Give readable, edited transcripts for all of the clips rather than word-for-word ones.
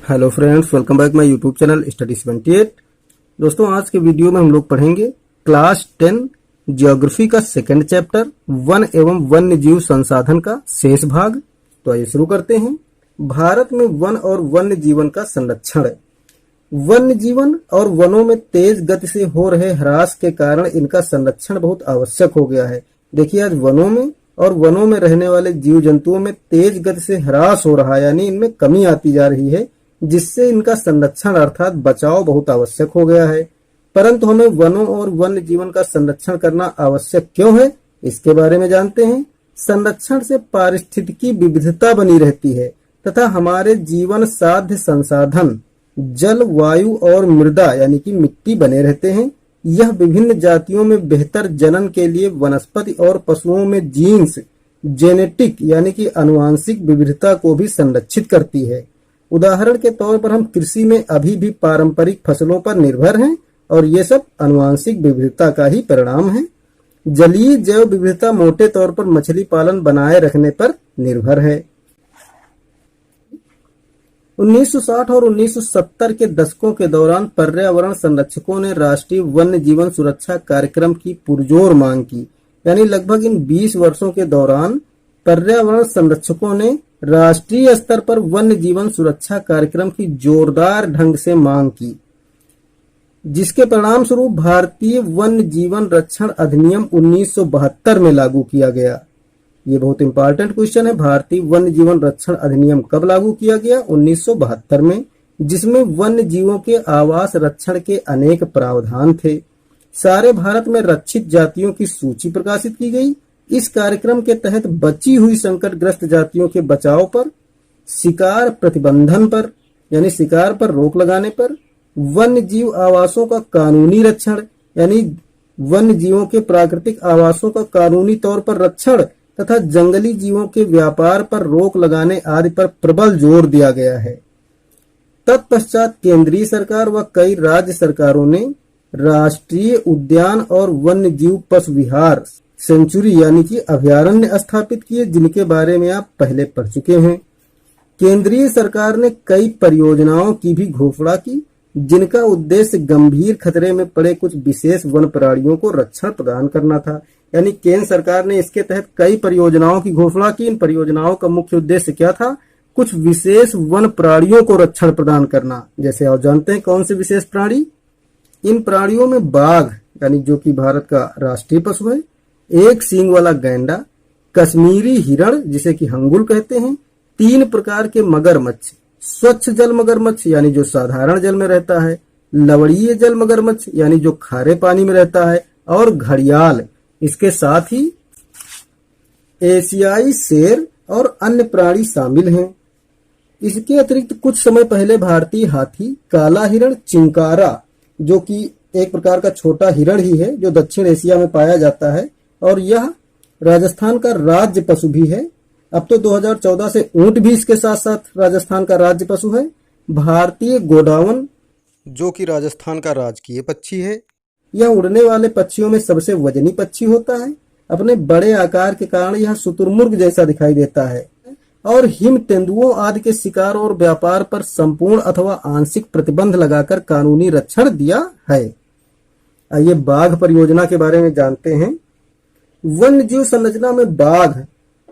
Hello friends, welcome back my YouTube channel study 78। दोस्तों, आज के वीडियो में हम लोग पढ़ेंगे क्लास 10 ज्योग्राफी का सेकंड चैप्टर वन एवं वन्य जीव संसाधन का शेष भाग। तो आइए शुरू करते हैं। भारत में वन और वन्य जीवन का संरक्षण। वन्य जीवन और वनों में तेज गति से हो रहे ह्रास के कारण इनका संरक्षण बहुत आवश्यक हो गया है। देखिए, आज वनों में रहने वाले जीव जंतुओं में तेज गति से ह्रास हो रहा है, यानी इनमें कमी आती जा रही है, जिससे इनका संरक्षण अर्थात बचाव बहुत आवश्यक हो गया है। परंतु हमें वनों और वन्य जीवन का संरक्षण करना आवश्यक क्यों है, इसके बारे में जानते हैं। संरक्षण से पारिस्थितिकी विविधता बनी रहती है तथा हमारे जीवन साध्य संसाधन जल, वायु और मृदा यानी कि मिट्टी बने रहते हैं। यह विभिन्न जातियों में बेहतर जनन के लिए वनस्पति और पशुओं में जीन्स, जेनेटिक यानी कि आनुवांशिक विविधता को भी संरक्षित करती है। उदाहरण के तौर पर हम कृषि में अभी भी पारंपरिक फसलों पर निर्भर हैं और ये सब आनुवांशिक विविधता का ही परिणाम है। जलीय जैव विविधता मोटे तौर पर मछली पालन बनाए रखने पर निर्भर है। 1960 और 1970 के दशकों के दौरान पर्यावरण संरक्षकों ने राष्ट्रीय वन्य जीवन सुरक्षा कार्यक्रम की पुरजोर मांग की। यानी लगभग इन 20 वर्षों के दौरान पर्यावरण संरक्षकों ने राष्ट्रीय स्तर पर वन्य जीवन सुरक्षा कार्यक्रम की जोरदार ढंग से मांग की, जिसके परिणाम स्वरूप भारतीय वन्य जीवन रक्षण अधिनियम 1972 में लागू किया गया। ये बहुत इंपॉर्टेंट क्वेश्चन है। भारतीय वन्य जीवन रक्षण अधिनियम कब लागू किया गया? 1972 में, जिसमें वन्य जीवों के आवास रक्षण के अनेक प्रावधान थे। सारे भारत में रक्षित जातियों की सूची प्रकाशित की गई। इस कार्यक्रम के तहत बची हुई संकटग्रस्त जातियों के बचाव पर, शिकार प्रतिबंधन पर यानी शिकार पर रोक लगाने पर, वन्य जीव आवासों का कानूनी रक्षण यानी वन्य जीवों के प्राकृतिक आवासों का कानूनी तौर पर रक्षण तथा जंगली जीवों के व्यापार पर रोक लगाने आदि पर प्रबल जोर दिया गया है। तत्पश्चात केंद्रीय सरकार व कई राज्य सरकारों ने राष्ट्रीय उद्यान और वन्य जीव पशु विहार सेंचुरी यानी कि अभयारण्य स्थापित किए, जिनके बारे में आप पहले पढ़ चुके हैं। केंद्रीय सरकार ने कई परियोजनाओं की भी घोषणा की, जिनका उद्देश्य गंभीर खतरे में पड़े कुछ विशेष वन प्राणियों को रक्षण प्रदान करना था। यानी केंद्र सरकार ने इसके तहत कई परियोजनाओं की घोषणा की। इन परियोजनाओं का मुख्य उद्देश्य क्या था? कुछ विशेष वन प्राणियों को रक्षण प्रदान करना। जैसे आप जानते हैं कौन से विशेष प्राणी? इन प्राणियों में बाघ यानी जो कि भारत का राष्ट्रीय पशु है, एक सींग वाला गैंडा, कश्मीरी हिरण जिसे कि हंगुल कहते हैं, 3 प्रकार के मगरमच्छ, स्वच्छ जल मगरमच्छ यानी जो साधारण जल में रहता है, लवणीय जल मगरमच्छ यानी जो खारे पानी में रहता है, और घड़ियाल। इसके साथ ही एशियाई शेर और अन्य प्राणी शामिल हैं। इसके अतिरिक्त कुछ समय पहले भारतीय हाथी, काला हिरण, चिंकारा जो कि एक प्रकार का छोटा हिरण ही है जो दक्षिण एशिया में पाया जाता है और यह राजस्थान का राज्य पशु भी है। अब तो 2014 से ऊंट भी इसके साथ साथ राजस्थान का राज्य पशु है। भारतीय गोडावन जो कि राजस्थान का राजकीय पक्षी है। यह उड़ने वाले पक्षियों में सबसे वजनी पक्षी होता है। अपने बड़े आकार के कारण यह शुतुरमुर्ग जैसा दिखाई देता है और हिम तेंदुओं आदि के शिकार और व्यापार पर संपूर्ण अथवा आंशिक प्रतिबंध लगाकर कानूनी रक्षण दिया है। आइए बाघ परियोजना के बारे में जानते हैं। वन्य जीव संरचना में बाघ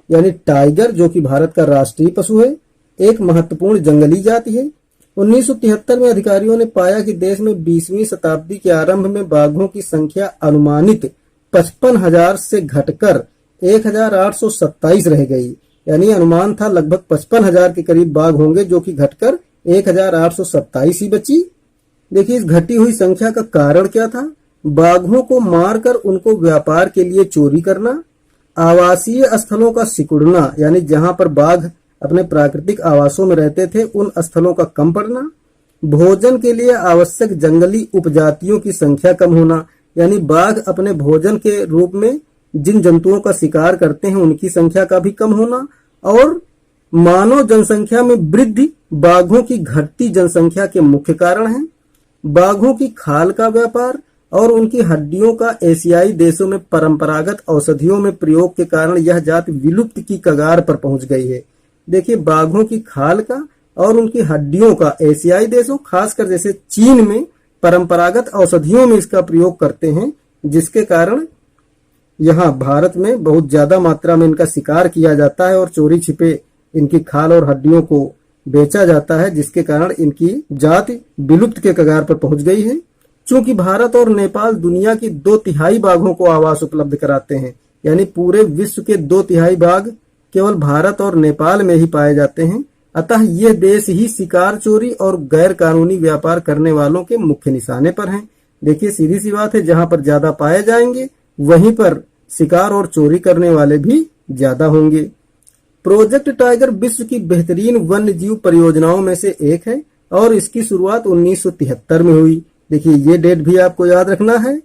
यानी टाइगर जो कि भारत का राष्ट्रीय पशु है, एक महत्वपूर्ण जंगली जाति है। 1973 में अधिकारियों ने पाया कि देश में 20वीं शताब्दी के आरंभ में बाघों की संख्या अनुमानित 55,000 से घटकर 1,827 रह गई। यानी अनुमान था लगभग 55,000 के करीब बाघ होंगे, जो कि घटकर 1,827 ही बची। देखिए, इस घटी हुई संख्या का कारण क्या था? बाघों को मारकर उनको व्यापार के लिए चोरी करना, आवासीय स्थलों का सिकुड़ना यानी जहां पर बाघ अपने प्राकृतिक आवासों में रहते थे उन स्थलों का कम पड़ना, भोजन के लिए आवश्यक जंगली उपजातियों की संख्या कम होना यानी बाघ अपने भोजन के रूप में जिन जंतुओं का शिकार करते हैं उनकी संख्या का भी कम होना, और मानव जनसंख्या में वृद्धि बाघों की घटती जनसंख्या के मुख्य कारण है। बाघों की खाल का व्यापार और उनकी हड्डियों का एशियाई देशों में परंपरागत औषधियों में प्रयोग के कारण यह जाति विलुप्त की कगार पर पहुंच गई है। देखिए, बाघों की खाल का और उनकी हड्डियों का एशियाई देशों खासकर जैसे चीन में परंपरागत औषधियों में इसका प्रयोग करते हैं, जिसके कारण यहाँ भारत में बहुत ज्यादा मात्रा में इनका शिकार किया जाता है और चोरी छिपे इनकी खाल और हड्डियों को बेचा जाता है, जिसके कारण इनकी जाति विलुप्त के कगार पर पहुंच गई है। चूंकि भारत और नेपाल दुनिया की 2/3 बाघों को आवास उपलब्ध कराते हैं, यानी पूरे विश्व के 2/3 बाघ केवल भारत और नेपाल में ही पाए जाते हैं, अतः ये देश ही शिकार चोरी और गैर कानूनी व्यापार करने वालों के मुख्य निशाने पर हैं। देखिए सीधी सी बात है, जहां पर ज्यादा पाए जाएंगे वहीं पर शिकार और चोरी करने वाले भी ज्यादा होंगे। प्रोजेक्ट टाइगर विश्व की बेहतरीन वन्य जीव परियोजनाओं में से एक है और इसकी शुरुआत 1973 में हुई। देखिए ये डेट भी आपको याद रखना है।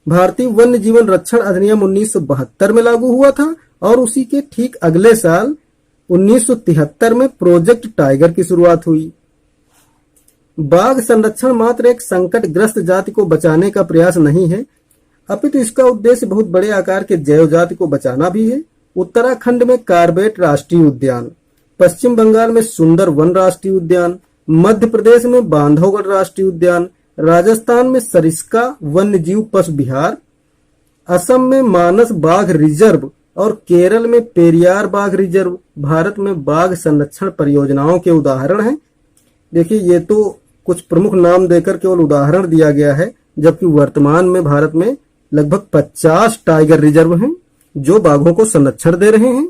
भारतीय वन्य जीवन रक्षण अधिनियम 1972 में लागू हुआ था और उसी के ठीक अगले साल 1973 में प्रोजेक्ट टाइगर की शुरुआत हुई। बाघ संरक्षण मात्र एक संकटग्रस्त जाति को बचाने का प्रयास नहीं है, अपितु इसका उद्देश्य बहुत बड़े आकार के जैव जाति को बचाना भी है। उत्तराखंड में कार्बेट राष्ट्रीय उद्यान, पश्चिम बंगाल में सुंदरवन राष्ट्रीय उद्यान, मध्य प्रदेश में बांधवगढ़ राष्ट्रीय उद्यान, राजस्थान में सरिस्का वन्य जीव पशु विहार, असम में मानस बाघ रिजर्व और केरल में पेरियार बाघ रिजर्व भारत में बाघ संरक्षण परियोजनाओं के उदाहरण हैं। देखिए ये तो कुछ प्रमुख नाम देकर केवल उदाहरण दिया गया है, जबकि वर्तमान में भारत में लगभग 50 टाइगर रिजर्व हैं जो बाघों को संरक्षण दे रहे हैं।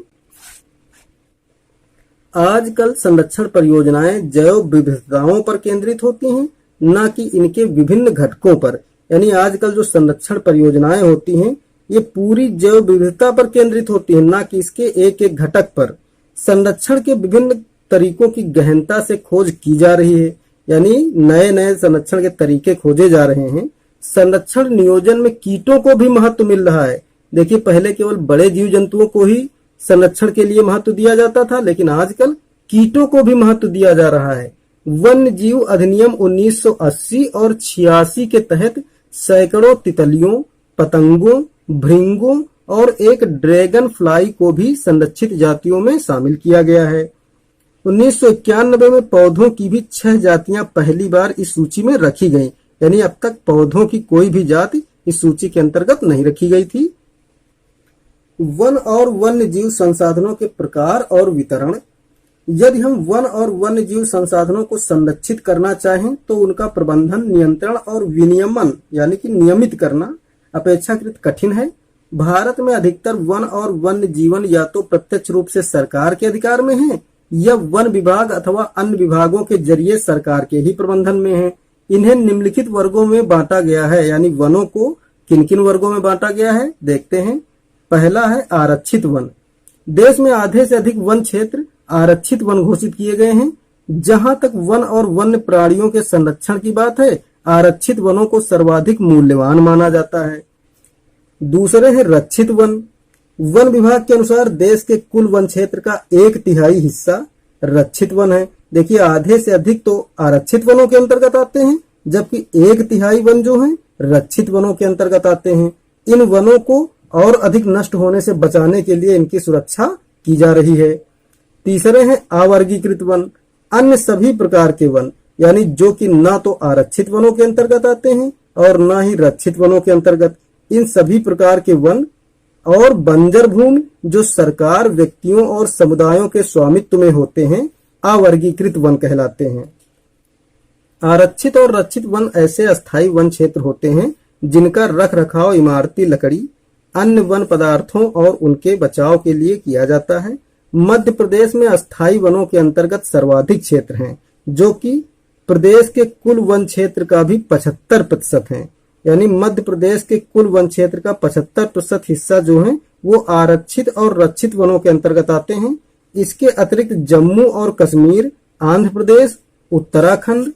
आजकल संरक्षण परियोजनाएं जैव विविधताओं पर केंद्रित होती हैं, न कि इनके विभिन्न घटकों पर। यानी आजकल जो संरक्षण परियोजनाएं होती हैं ये पूरी जैव विविधता पर केंद्रित होती हैं, न कि इसके एक एक घटक पर। संरक्षण के विभिन्न तरीकों की गहनता से खोज की जा रही है, यानी नए नए संरक्षण के तरीके खोजे जा रहे हैं। संरक्षण नियोजन में कीटों को भी महत्व मिल रहा है। देखिए पहले केवल बड़े जीव जंतुओं को ही संरक्षण के लिए महत्व दिया जाता था, लेकिन आजकल कीटों को भी महत्व दिया जा रहा है। वन्य जीव अधिनियम 1980 और 86 के तहत सैकड़ों तितलियों, पतंगों, भृंगों और एक ड्रैगन फ्लाई को भी संरक्षित जातियों में शामिल किया गया है। 1991 में पौधों की भी 6 जातियां पहली बार इस सूची में रखी गईं, यानी अब तक पौधों की कोई भी जाति इस सूची के अंतर्गत नहीं रखी गई थी। वन और वन्य जीव संसाधनों के प्रकार और वितरण। यदि हम वन और वन्य जीव संसाधनों को संरक्षित करना चाहें तो उनका प्रबंधन, नियंत्रण और विनियमन यानी कि नियमित करना अपेक्षाकृत कठिन है। भारत में अधिकतर वन और वन्य जीवन या तो प्रत्यक्ष रूप से सरकार के अधिकार में है या वन विभाग अथवा अन्य विभागों के जरिए सरकार के ही प्रबंधन में है। इन्हें निम्नलिखित वर्गों में बांटा गया है, यानी वनों को किन किन वर्गों में बांटा गया है देखते हैं। पहला है आरक्षित वन। देश में आधे से अधिक वन क्षेत्र आरक्षित वन घोषित किए गए हैं। जहां तक वन और वन्य प्राणियों के संरक्षण की बात है, आरक्षित वनों को सर्वाधिक मूल्यवान माना जाता है। दूसरे है रक्षित वन। वन विभाग के अनुसार देश के कुल वन क्षेत्र का 1/3 हिस्सा रक्षित वन है। देखिए आधे से अधिक तो आरक्षित वनों के अंतर्गत आते हैं, जबकि 1/3 वन जो हैं रक्षित वनों के अंतर्गत आते हैं। इन वनों को और अधिक नष्ट होने से बचाने के लिए इनकी सुरक्षा की जा रही है। तीसरे हैं अवर्गीकृत वन। अन्य सभी प्रकार के वन, यानी जो कि न तो आरक्षित वनों के अंतर्गत आते हैं और न ही रक्षित वनों के अंतर्गत, इन सभी प्रकार के वन और बंजर भूमि जो सरकार, व्यक्तियों और समुदायों के स्वामित्व में होते हैं, अवर्गीकृत वन कहलाते हैं। आरक्षित और रक्षित वन ऐसे अस्थायी वन क्षेत्र होते हैं जिनका रख रखाव इमारती लकड़ी, अन्य वन पदार्थों और उनके बचाव के लिए किया जाता है। मध्य प्रदेश में अस्थायी वनों के अंतर्गत सर्वाधिक क्षेत्र हैं, जो कि प्रदेश के कुल वन क्षेत्र का भी 75% है। यानी मध्य प्रदेश के कुल वन क्षेत्र का 75% हिस्सा जो है वो आरक्षित और रक्षित वनों के अंतर्गत आते हैं। इसके अतिरिक्त जम्मू और कश्मीर, आंध्र प्रदेश, उत्तराखंड,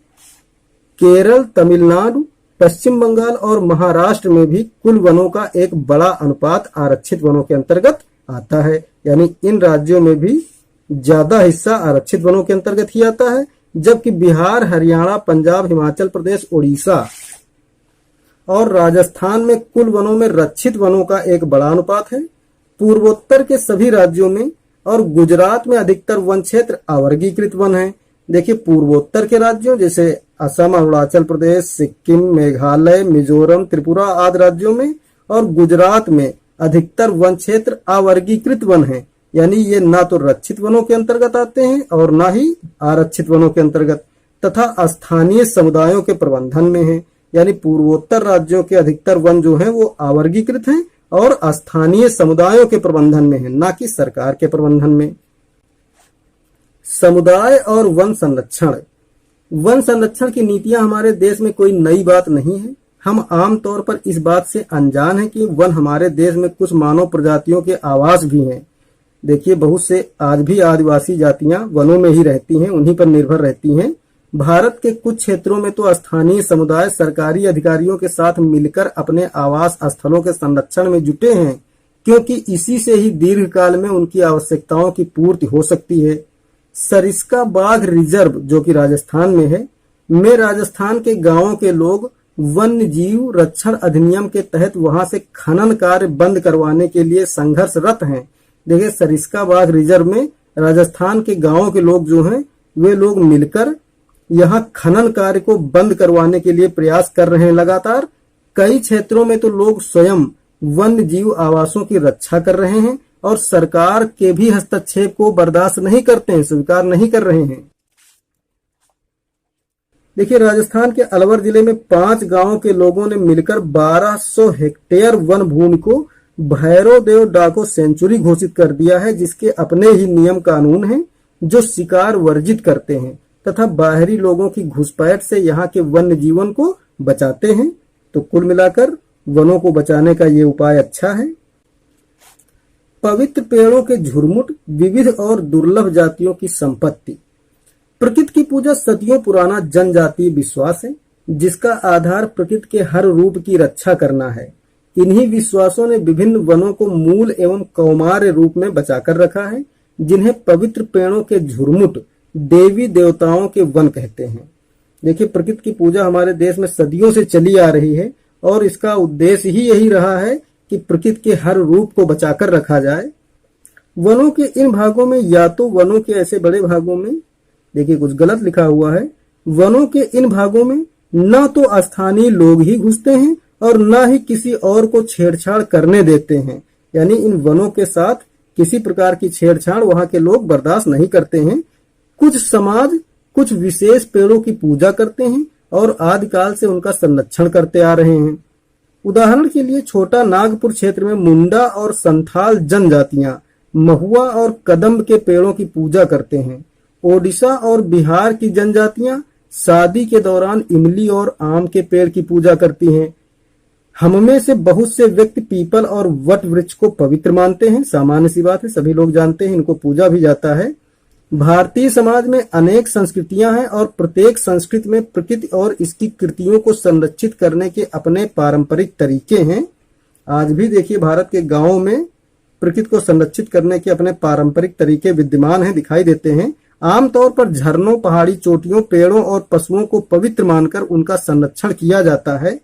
केरल, तमिलनाडु, पश्चिम बंगाल और महाराष्ट्र में भी कुल वनों का एक बड़ा अनुपात आरक्षित वनों के अंतर्गत आता है। यानी इन राज्यों में भी ज्यादा हिस्सा आरक्षित वनों के अंतर्गत ही आता है, जबकि बिहार, हरियाणा, पंजाब, हिमाचल प्रदेश, उड़ीसा और राजस्थान में कुल वनों में रक्षित वनों का एक बड़ा अनुपात है। पूर्वोत्तर के सभी राज्यों में और गुजरात में अधिकतर वन क्षेत्र अवर्गीकृत वन है। देखिए पूर्वोत्तर के राज्यों जैसे असम, अरुणाचल प्रदेश, सिक्किम, मेघालय, मिजोरम, त्रिपुरा आदि राज्यों में और गुजरात में अधिकतर वन क्षेत्र अवर्गीकृत वन हैं, यानी ये ना तो रक्षित वनों के अंतर्गत आते हैं और ना ही आरक्षित वनों के अंतर्गत, तथा स्थानीय समुदायों के प्रबंधन में है। यानी पूर्वोत्तर राज्यों के अधिकतर वन जो हैं वो अवर्गीकृत हैं और स्थानीय समुदायों के प्रबंधन में है, ना कि सरकार के प्रबंधन में। समुदाय और वन संरक्षण। वन संरक्षण की नीतियां हमारे देश में कोई नई बात नहीं है। हम आमतौर पर इस बात से अनजान हैं कि वन हमारे देश में कुछ मानव प्रजातियों के आवास भी हैं। देखिए बहुत से आज भी आदिवासी जातियां वनों में ही रहती हैं, उन्हीं पर निर्भर रहती हैं। भारत के कुछ क्षेत्रों में तो स्थानीय समुदाय सरकारी अधिकारियों के साथ मिलकर अपने आवास स्थलों के संरक्षण में जुटे हैं, क्योंकि इसी से ही दीर्घकाल में उनकी आवश्यकताओं की पूर्ति हो सकती है। सरिस्का बाघ रिजर्व जो कि राजस्थान में है, में राजस्थान के गांवों के लोग वन्य जीव रक्षण अधिनियम के तहत वहां से खनन कार्य बंद करवाने के लिए संघर्षरत हैं। देखिए सरिस्का बाघ रिजर्व में राजस्थान के गांवों के लोग जो हैं वे लोग मिलकर यहाँ खनन कार्य को बंद करवाने के लिए प्रयास कर रहे हैं लगातार। कई क्षेत्रों में तो लोग स्वयं वन्य जीव आवासों की रक्षा कर रहे हैं और सरकार के भी हस्तक्षेप को बर्दाश्त नहीं करते हैं, स्वीकार नहीं कर रहे हैं। देखिए राजस्थान के अलवर जिले में 5 गांवों के लोगों ने मिलकर 1200 हेक्टेयर वन भूमि को भैरव देव डाको सेंचुरी घोषित कर दिया है, जिसके अपने ही नियम कानून हैं जो शिकार वर्जित करते हैं तथा बाहरी लोगों की घुसपैठ से यहाँ के वन्य जीवन को बचाते हैं। तो कुल मिलाकर वनों को बचाने का ये उपाय अच्छा है। पवित्र पेड़ों के झुरमुट विविध और दुर्लभ जातियों की संपत्ति। प्रकृति की पूजा सदियों पुराना जनजातीय विश्वास है, जिसका आधार प्रकृति के हर रूप की रक्षा करना है। इन्हीं विश्वासों ने विभिन्न वनों को मूल एवं कौमार्य रूप में बचाकर रखा है, जिन्हें पवित्र पेड़ों के झुरमुट देवी देवताओं के वन कहते हैं। देखिए प्रकृति की पूजा हमारे देश में सदियों से चली आ रही है और इसका उद्देश्य ही यही रहा है कि प्रकृति के हर रूप को बचाकर रखा जाए। वनों के इन भागों में या तो वनों के ऐसे बड़े भागों में, देखिए कुछ गलत लिखा हुआ है, वनों के इन भागों में न तो स्थानीय लोग ही घुसते हैं और न ही किसी और को छेड़छाड़ करने देते हैं। यानी इन वनों के साथ किसी प्रकार की छेड़छाड़ वहां के लोग बर्दाश्त नहीं करते हैं। कुछ समाज कुछ विशेष पेड़ों की पूजा करते हैं और आदिकाल से उनका संरक्षण करते आ रहे हैं। उदाहरण के लिए छोटा नागपुर क्षेत्र में मुंडा और संथाल जनजातियां महुआ और कदम्ब के पेड़ों की पूजा करते हैं। ओडिशा और बिहार की जनजातियां शादी के दौरान इमली और आम के पेड़ की पूजा करती हैं। हम में से बहुत से व्यक्ति पीपल और वट वृक्ष को पवित्र मानते हैं, सामान्य सी बात है, सभी लोग जानते हैं, इनको पूजा भी जाता है। भारतीय समाज में अनेक संस्कृतियां हैं और प्रत्येक संस्कृति में प्रकृति और इसकी कृतियों को संरक्षित करने के अपने पारंपरिक तरीके हैं। आज भी देखिए भारत के गांवों में प्रकृति को संरक्षित करने के अपने पारंपरिक तरीके विद्यमान हैं, दिखाई देते हैं। आमतौर पर झरनों, पहाड़ी चोटियों, पेड़ों और पशुओं को पवित्र मानकर उनका संरक्षण किया जाता है।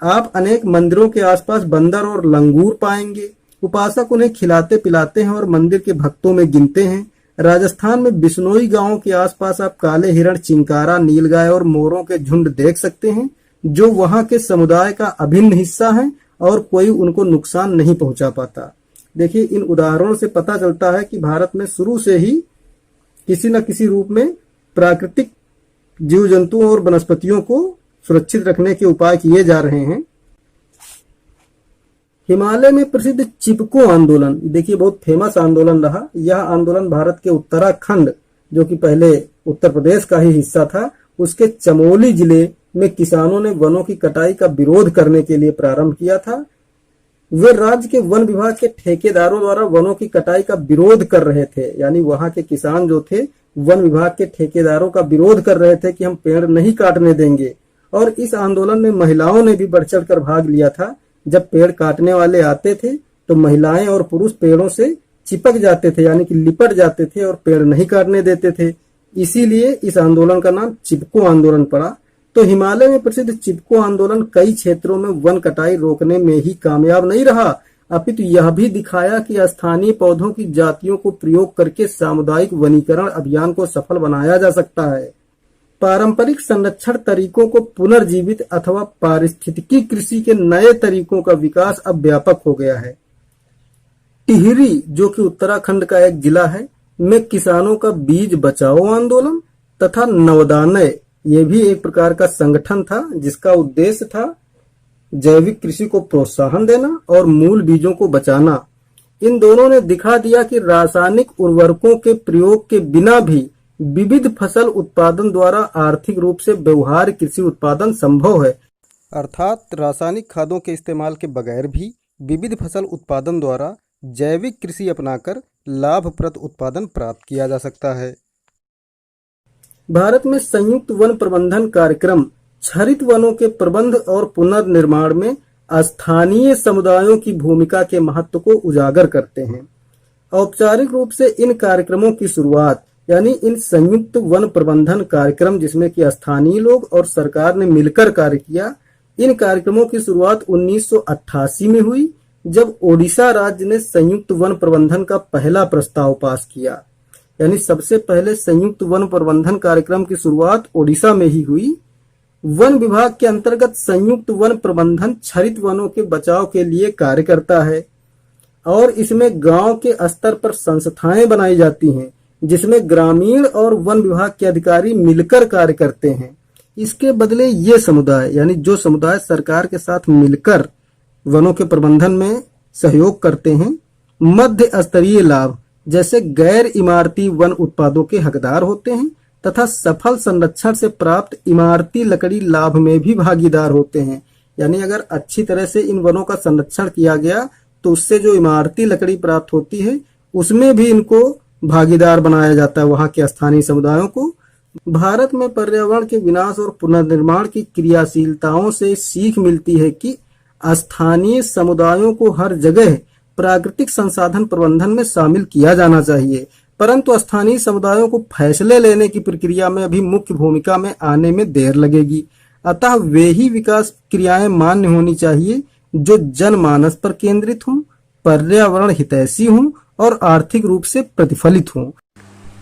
आप अनेक मंदिरों के आसपास बंदर और लंगूर पाएंगे। उपासक उन्हें खिलाते पिलाते हैं और मंदिर के भक्तों में गिनते हैं। राजस्थान में बिश्नोई गांवों के आसपास आप काले हिरण, चिंकारा, नीलगाय और मोरों के झुंड देख सकते हैं, जो वहां के समुदाय का अभिन्न हिस्सा है और कोई उनको नुकसान नहीं पहुंचा पाता। देखिए इन उदाहरणों से पता चलता है कि भारत में शुरू से ही किसी न किसी रूप में प्राकृतिक जीव जंतुओं और वनस्पतियों को सुरक्षित रखने के उपाय किए जा रहे हैं। हिमालय में प्रसिद्ध चिपको आंदोलन, देखिए बहुत फेमस आंदोलन रहा। यह आंदोलन भारत के उत्तराखंड, जो कि पहले उत्तर प्रदेश का ही हिस्सा था, उसके चमोली जिले में किसानों ने वनों की कटाई का विरोध करने के लिए प्रारंभ किया था। वे राज्य के वन विभाग के ठेकेदारों द्वारा वनों की कटाई का विरोध कर रहे थे। यानी वहां के किसान जो थे वन विभाग के ठेकेदारों का विरोध कर रहे थे कि हम पेड़ नहीं काटने देंगे। और इस आंदोलन में महिलाओं ने भी बढ़ चढ़ कर भाग लिया था। जब पेड़ काटने वाले आते थे तो महिलाएं और पुरुष पेड़ों से चिपक जाते थे, यानी कि लिपट जाते थे और पेड़ नहीं काटने देते थे। इसीलिए इस आंदोलन का नाम चिपको आंदोलन पड़ा। तो हिमालय में प्रसिद्ध चिपको आंदोलन कई क्षेत्रों में वन कटाई रोकने में ही कामयाब नहीं रहा, अपितु यह भी दिखाया कि स्थानीय पौधों की जातियों को प्रयोग करके सामुदायिक वनीकरण अभियान को सफल बनाया जा सकता है। पारंपरिक संरक्षण तरीकों को पुनर्जीवित अथवा पारिस्थितिकी कृषि के नए तरीकों का विकास अब व्यापक हो गया है। टिहरी, जो कि उत्तराखंड का एक जिला है, में किसानों का बीज बचाओ आंदोलन तथा नवोदानय, ये भी एक प्रकार का संगठन था जिसका उद्देश्य था जैविक कृषि को प्रोत्साहन देना और मूल बीजों को बचाना। इन दोनों ने दिखा दिया कि रासायनिक उर्वरकों के प्रयोग के बिना भी विविध फसल उत्पादन द्वारा आर्थिक रूप से व्यवहार्य कृषि उत्पादन संभव है। अर्थात रासायनिक खादों के इस्तेमाल के बगैर भी विविध फसल उत्पादन द्वारा जैविक कृषि अपनाकर लाभप्रद उत्पादन प्राप्त किया जा सकता है। भारत में संयुक्त वन प्रबंधन कार्यक्रम हरित वनों के प्रबंध और पुनर्निर्माण में स्थानीय समुदायों की भूमिका के महत्व को उजागर करते हैं। औपचारिक रूप से इन कार्यक्रमों की शुरुआत, यानी इन संयुक्त वन प्रबंधन कार्यक्रम जिसमें कि स्थानीय लोग और सरकार ने मिलकर कार्य किया, इन कार्यक्रमों की शुरुआत 1988 में हुई, जब ओडिशा राज्य ने संयुक्त वन प्रबंधन का पहला प्रस्ताव पास किया। यानी सबसे पहले संयुक्त वन प्रबंधन कार्यक्रम की शुरुआत ओडिशा में ही हुई। वन विभाग के अंतर्गत संयुक्त वन प्रबंधन हरित वनों के बचाव के लिए कार्य करता है और इसमें गांव के स्तर पर संस्थाएं बनाई जाती हैं जिसमें ग्रामीण और वन विभाग के अधिकारी मिलकर कार्य करते हैं। इसके बदले ये समुदाय, यानी जो समुदाय सरकार के साथ मिलकर वनों के प्रबंधन में सहयोग करते हैं, मध्य स्तरीय लाभ जैसे गैर इमारती वन उत्पादों के हकदार होते हैं तथा सफल संरक्षण से प्राप्त इमारती लकड़ी लाभ में भी भागीदार होते हैं। यानी अगर अच्छी तरह से इन वनों का संरक्षण किया गया तो उससे जो इमारती लकड़ी प्राप्त होती है उसमें भी इनको भागीदार बनाया जाता है, वहां के स्थानीय समुदायों को। भारत में पर्यावरण के विनाश और पुनर्निर्माण की क्रियाशीलताओं से सीख मिलती है कि स्थानीय समुदायों को हर जगह प्राकृतिक संसाधन प्रबंधन में शामिल किया जाना चाहिए, परंतु स्थानीय समुदायों को फैसले लेने की प्रक्रिया में अभी मुख्य भूमिका में आने में देर लगेगी। अतः वे ही विकास क्रियाएं मान्य होनी चाहिए जो जनमानस पर केंद्रित हों, पर्यावरण हितैषी हों और आर्थिक रूप से प्रतिफलित हों।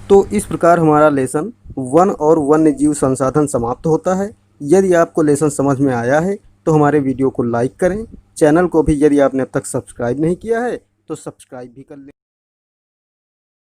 तो इस प्रकार हमारा लेसन वन और वन्य जीव संसाधन समाप्त होता है। यदि आपको लेसन समझ में आया है तो हमारे वीडियो को लाइक करें। चैनल को भी यदि आपने अब तक सब्सक्राइब नहीं किया है तो सब्सक्राइब भी कर लें।